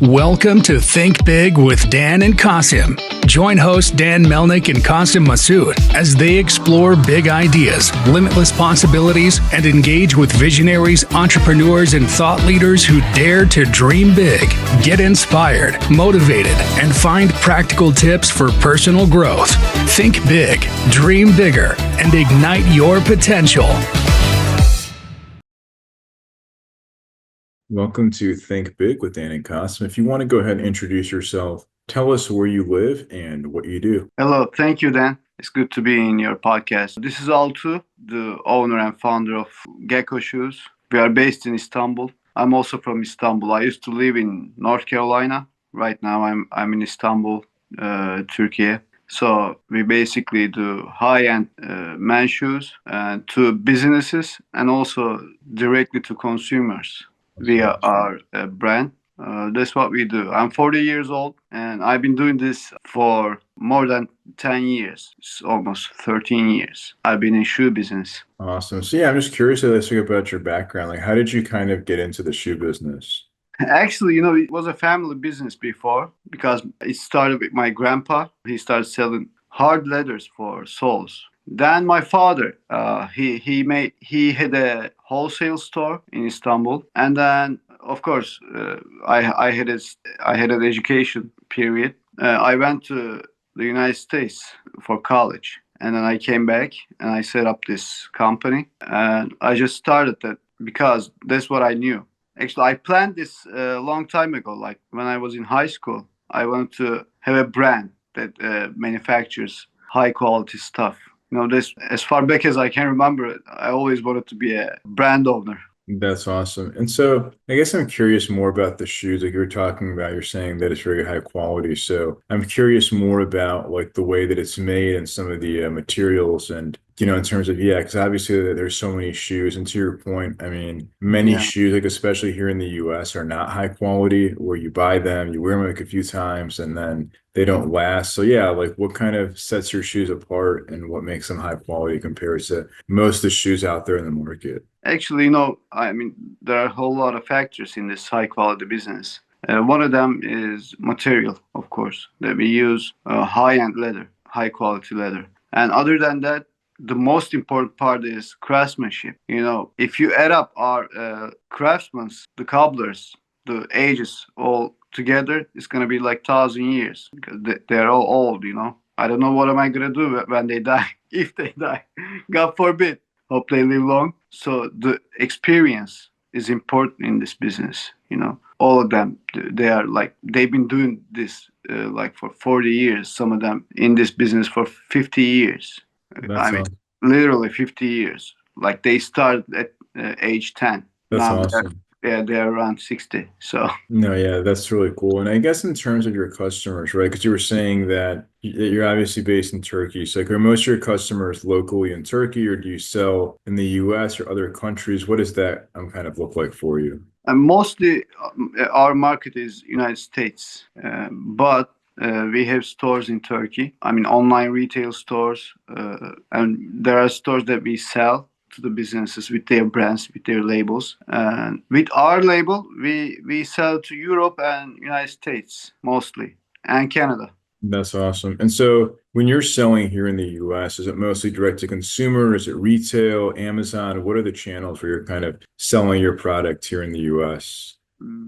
Welcome to Think Big with Dan and Qasim. Join hosts Dan Melnick and Qasim Masood as they explore big ideas, limitless possibilities, and engage with visionaries, entrepreneurs, and thought leaders who dare to dream big, get inspired, motivated, and find practical tips for personal growth. Think big, dream bigger, and ignite your potential. Welcome to Think Big with Dan and Qasim. If you want to go ahead and introduce yourself, tell us where you live and what you do. Hello, thank you, Dan. It's good to be in your podcast. This is Altug, the owner and founder of Gecko Shoes. We are based in Istanbul. I'm also from Istanbul. I used to live in North Carolina. Right now, I'm in Istanbul, Turkey. So we basically do high-end men's shoes to businesses and also directly to consumers via our brand. That's what we do. I'm 40 years old and I've been doing this for more than 10 years. It's almost 13 years. I've been in shoe business. Awesome. So yeah, I'm just curious about your background. Like, how did you kind of get into the shoe business? Actually, it was a family business before because it started with my grandpa. He started selling hard leathers for soles. Then my father, he had a wholesale store in Istanbul, and then of course I had an education period. I went to the United States for college, and then I came back and I set up this company, and I just started that because that's what I knew. Actually, I planned this a long time ago. Like when I was in high school, I wanted to have a brand that manufactures high quality stuff. This as far back as I can remember, I always wanted to be a brand owner. That's awesome. And so I guess I'm curious more about the shoes. Like you were talking about, you're saying that it's very high quality. So I'm curious more about like the way that it's made and some of the materials and, in terms of, because obviously there's so many shoes. And to your point, I mean, many shoes, like especially here in the US, are not high quality where you buy them, you wear them like a few times and then they don't last. So yeah, like what kind of sets your shoes apart and what makes them high quality compared to most of the shoes out there in the market? Actually, there are a whole lot of factors in this high quality business. One of them is material, of course, that we use high-end leather, high quality leather. And other than that, the most important part is craftsmanship. If you add up our craftsmen, the cobblers, the ages all together, it's going to be like 1,000 years because they're all old, I don't know what am I going to do when they die, if they die. God forbid. Hope they live long. So the experience is important in this business. All of them, they've been doing this for 40 years. Some of them in this business for 50 years. Literally 50 years. Like they started at age 10. That's now awesome. They're around 60. So no, yeah, that's really cool. And I guess in terms of your customers, right? Because you were saying that you're obviously based in Turkey. So like, are most of your customers locally in Turkey, or do you sell in the US or other countries? What does that kind of look like for you? And mostly our market is United States, but we have stores in Turkey. I mean, online retail stores, and there are stores that we sell to the businesses with their brands, with their labels. And with our label, we sell to Europe and United States mostly, and Canada. That's awesome. And so when you're selling here in the US, is it mostly direct to consumer? Is it retail, Amazon? What are the channels where you're kind of selling your product here in the US?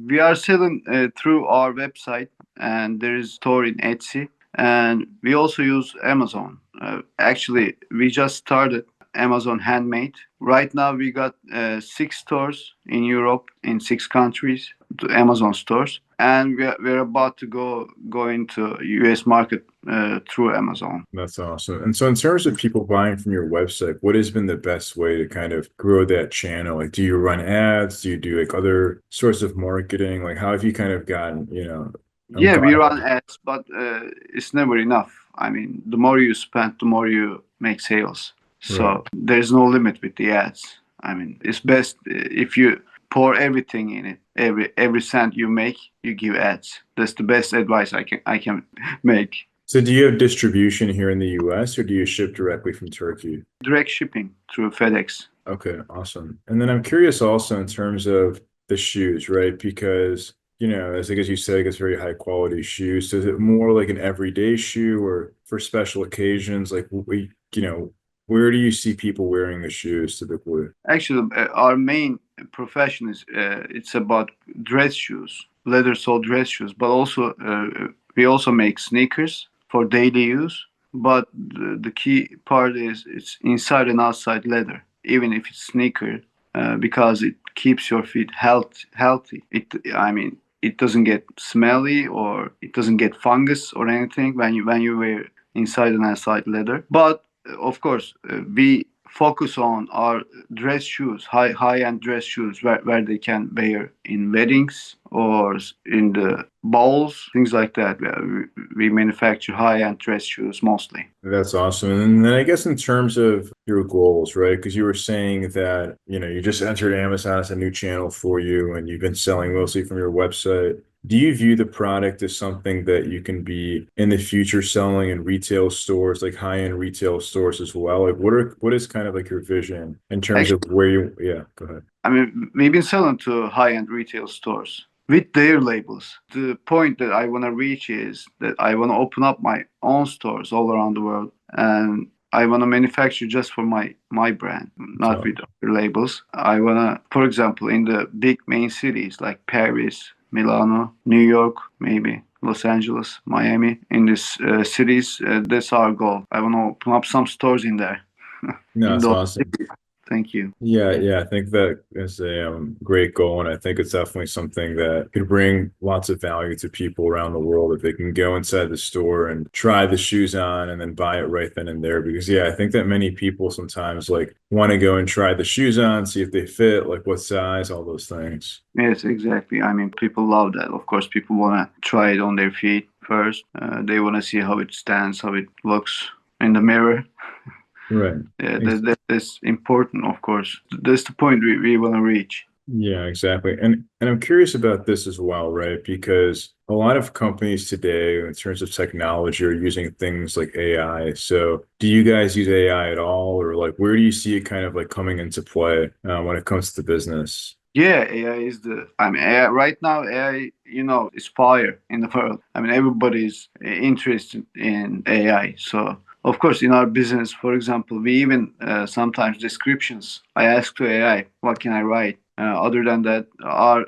We are selling through our website, and there is a store in Etsy, and we also use Amazon. Actually, we just started Amazon Handmade. Right now, we got 6 stores in Europe, in 6 countries, to Amazon stores, and we're about to go into US market through Amazon. That's awesome. And so in terms of people buying from your website, what has been the best way to kind of grow that channel? Like, do you run ads? Do you do like other sorts of marketing? Like, how have you kind of gotten, Yeah, we run ads, but it's never enough. I mean, the more you spend, the more you make sales. So Right. There's no limit with the ads. I mean, it's best if you pour everything in it. Every cent you make, you give ads. That's the best advice I can make. So do you have distribution here in the US, or do you ship directly from Turkey? Direct shipping through FedEx. Okay, awesome. And then I'm curious also in terms of the shoes, right? Because as I guess you said, I guess very high quality shoes. So is it more like an everyday shoe or for special occasions? Like where do you see people wearing the shoes typically? Actually, our main profession is it's about dress shoes, leather sole dress shoes, but also we also make sneakers for daily use. But the key part is it's inside and outside leather, even if it's sneaker, because it keeps your feet healthy. I mean, it doesn't get smelly or it doesn't get fungus or anything when you wear inside and outside leather. But of course, we focus on our dress shoes, high end dress shoes, where they can wear in weddings or in the balls, things like that. We manufacture high end dress shoes mostly. That's awesome. And then I guess in terms of your goals, right? Because you were saying that, you just entered Amazon as a new channel for you and you've been selling mostly from your website. Do you view the product as something that you can be in the future selling in retail stores, like high-end retail stores as well? Like what is kind of like your vision in terms of Actually, where yeah, go ahead. I mean, we've been selling to high end retail stores with their labels. The point that I want to reach is that I want to open up my own stores all around the world, and I want to manufacture just for my brand, not So with other labels. I want to, for example, in the big main cities like Paris, Milano, New York, maybe Los Angeles, Miami, in these cities, that's our goal. I want to open up some stores in there. no, In it's those awesome. cities. Thank you. Yeah, I think that is a great goal, and I think it's definitely something that could bring lots of value to people around the world if they can go inside the store and try the shoes on and then buy it right then and there. Because yeah, I think that many people sometimes like want to go and try the shoes on, see if they fit, like what size, all those things. Yes, exactly. I mean, people love that. Of course, people want to try it on their feet first. They want to see how it stands, how it looks in the mirror. Right. Yeah, that's important, of course. That's the point we want to reach. Yeah, exactly. And I'm curious about this as well, right? Because a lot of companies today, in terms of technology, are using things like AI. So do you guys use AI at all, or like where do you see it kind of like coming into play when it comes to business? Yeah, AI is I mean, AI, right now, AI, is fire in the world. I mean, everybody's interested in AI. So, of course, in our business, for example, we even sometimes descriptions, I ask to AI, what can I write? Other than that, our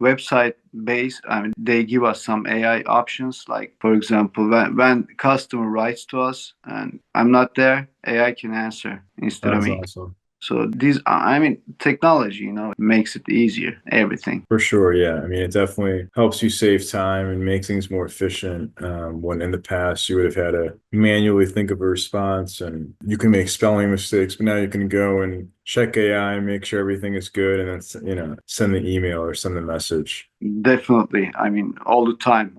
website base, I mean, they give us some AI options. Like, for example, when customer writes to us and I'm not there, AI can answer instead of That's me. awesome. So I mean, technology, makes it easier, everything. For sure, yeah. I mean, it definitely helps you save time and make things more efficient. When in the past you would have had to manually think of a response and you can make spelling mistakes, but now you can go and check AI, make sure everything is good, and then, send the email or send the message. Definitely. I mean, all the time.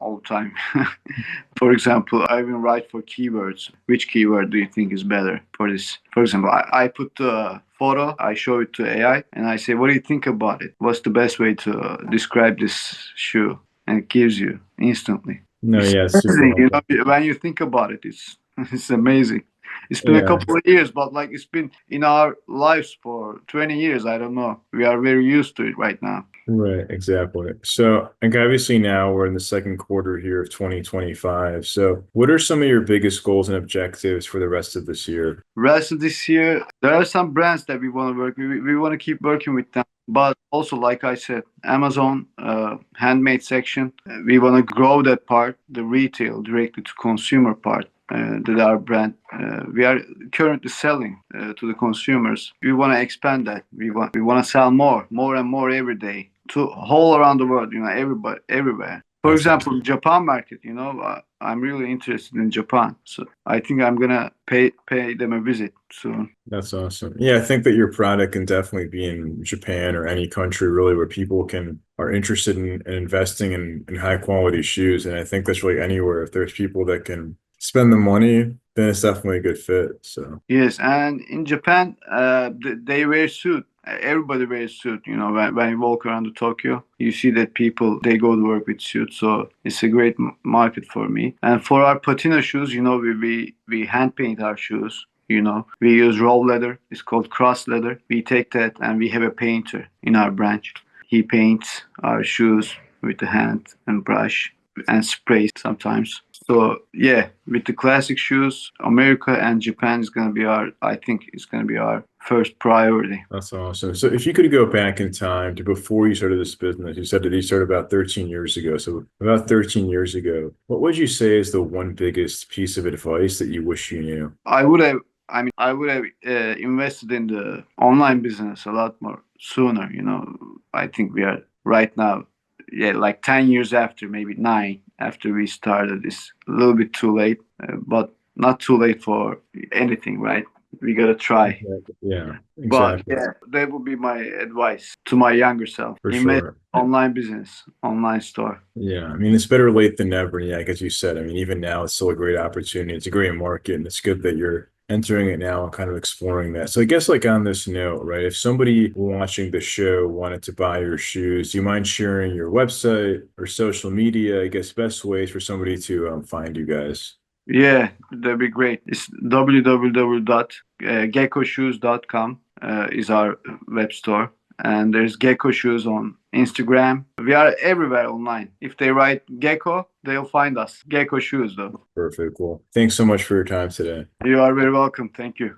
For example, I even write for keywords. Which keyword do you think is better for this? For example, I put the photo, I show it to AI, and I say, what do you think about it? What's the best way to describe this shoe? And it gives you instantly. No, It's yeah, it's super amazing, helpful. when you think about it, it's amazing. It's been a Yeah. couple of years, but like it's been in our lives for 20 years. I don't know. We are very used to it right now. Right, exactly. So, like obviously now we're in the second quarter here of 2025. So, what are some of your biggest goals and objectives for the rest of this year? Rest of this year, there are some brands that we want to work with. We want to keep working with them. But also, like I said, Amazon handmade section, we want to grow that part, the retail, directly to consumer part. That our brand we are currently selling to the consumers. We want to expand that. We want to sell more and more every day to whole around the world. Everybody, everywhere. For That's example, Japan market. I'm really interested in Japan, so I think I'm gonna pay them a visit soon. that's awesome. Yeah, I think that your product can definitely be in Japan or any country really where people can are interested in investing in high quality shoes. And I think that's really anywhere. If there's people that can spend the money, then it's definitely a good fit. So Yes, and in Japan, they wear suit. Everybody wears suit. When you walk around Tokyo, you see that people they go to work with suits. So it's a great market for me. And for our patina shoes, we hand paint our shoes. We use raw leather. It's called cross leather. We take that and we have a painter in our branch. He paints our shoes with the hand and brush and spray sometimes. So yeah, with the classic shoes, America and Japan is gonna be I think it's gonna be our first priority. That's awesome. So if you could go back in time to before you started this business, you said that you started about 13 years ago. So about 13 years ago, what would you say is the one biggest piece of advice that you wish you knew? I would have invested in the online business a lot more sooner. I think we are right now, yeah, like 10 years after, maybe 9 after we started. It's a little bit too late, but not too late for anything, right? We gotta try. Yeah, But exactly. yeah, that would be my advice to my younger self. For Invest sure. online business, online store. Yeah, I mean, it's better late than never. Yeah, like as you said, I mean, even now, it's still a great opportunity. It's a great market, and it's good that you're entering it now and kind of exploring that. So I guess like on this note, right, if somebody watching the show wanted to buy your shoes, do you mind sharing your website or social media? I guess best ways for somebody to find you guys. Yeah, that'd be great. It's www.geckoshoes.com is our web store. And there's Gecko Shoes on Instagram. We are everywhere online. If they write Gecko, they'll find us. Gecko Shoes, though. Perfect. Well, thanks so much for your time today. You are very welcome. Thank you.